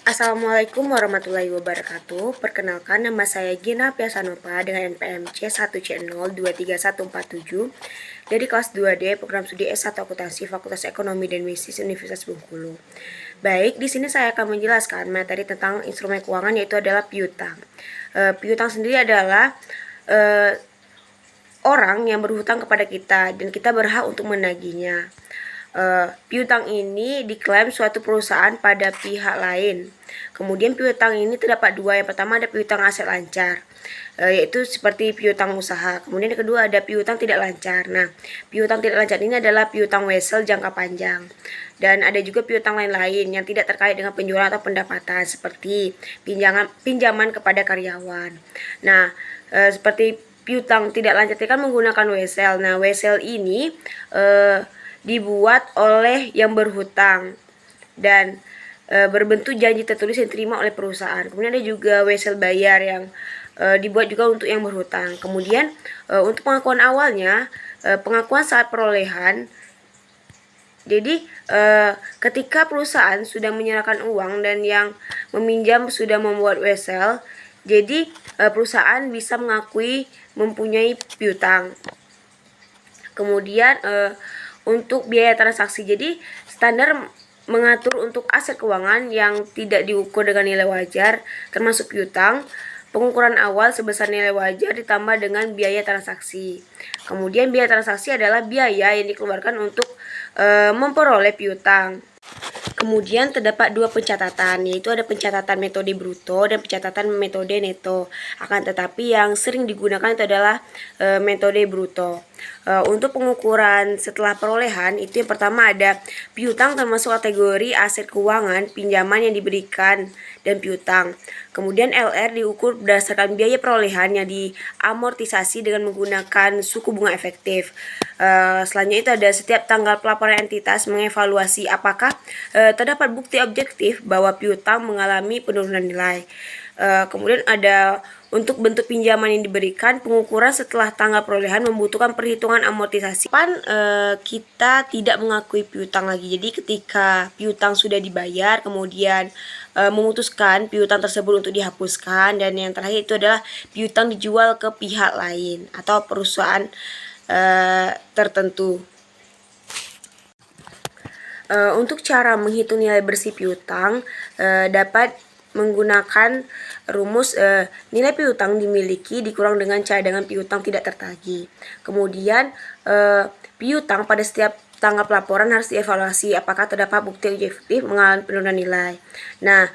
Assalamualaikum warahmatullahi wabarakatuh. Perkenalkan, nama saya Gina Piasanopa dengan NPMC 1C0231147 dari kelas 2D Program Studi S1 Akuntansi Fakultas Ekonomi dan Bisnis Universitas Bengkulu. Baik, di sini saya akan menjelaskan materi tentang instrumen keuangan, yaitu adalah piutang. Piutang sendiri adalah orang yang berhutang kepada kita dan kita berhak untuk menagihnya. Piutang ini diklaim suatu perusahaan pada pihak lain. Kemudian piutang ini terdapat dua. Yang pertama ada piutang aset lancar, yaitu seperti piutang usaha. Kemudian yang kedua ada piutang tidak lancar. Nah, piutang tidak lancar ini adalah piutang wesel jangka panjang. Dan ada juga piutang lain-lain yang tidak terkait dengan penjualan atau pendapatan, seperti pinjaman kepada karyawan. Nah, seperti piutang tidak lancar kan menggunakan wesel. Nah, wesel ini dibuat oleh yang berhutang dan berbentuk janji tertulis yang diterima oleh perusahaan. Kemudian ada juga wesel bayar yang dibuat juga untuk yang berhutang. Kemudian untuk pengakuan awalnya, pengakuan saat perolehan. Jadi ketika perusahaan sudah menyerahkan uang dan yang meminjam sudah membuat wesel, jadi perusahaan bisa mengakui mempunyai piutang. Kemudian untuk biaya transaksi, jadi standar mengatur untuk aset keuangan yang tidak diukur dengan nilai wajar termasuk piutang. Pengukuran awal sebesar nilai wajar ditambah dengan biaya transaksi. Kemudian biaya transaksi adalah biaya yang dikeluarkan untuk memperoleh piutang. Kemudian terdapat dua pencatatan, yaitu ada pencatatan metode bruto dan pencatatan metode neto. Akan tetapi yang sering digunakan itu adalah metode bruto. Untuk pengukuran setelah perolehan, itu yang pertama ada piutang termasuk kategori aset keuangan, pinjaman yang diberikan, dan piutang. Kemudian LR diukur berdasarkan biaya perolehan yang diamortisasi dengan menggunakan suku bunga efektif. Selanjutnya itu ada setiap tanggal pelaporan entitas mengevaluasi apakah terdapat bukti objektif bahwa piutang mengalami penurunan nilai. Kemudian ada untuk bentuk pinjaman yang diberikan, pengukuran setelah tanggal perolehan membutuhkan perhitungan amortisasi. Kita tidak mengakui piutang lagi. Jadi ketika piutang sudah dibayar, kemudian memutuskan piutang tersebut untuk dihapuskan, dan yang terakhir itu adalah piutang dijual ke pihak lain atau perusahaan tertentu. Untuk cara menghitung nilai bersih piutang dapat menggunakan rumus nilai piutang dimiliki dikurang dengan cadangan piutang tidak tertagih. Kemudian piutang pada setiap tanggal pelaporan harus dievaluasi apakah terdapat bukti objektif mengalami penurunan nilai. Nah,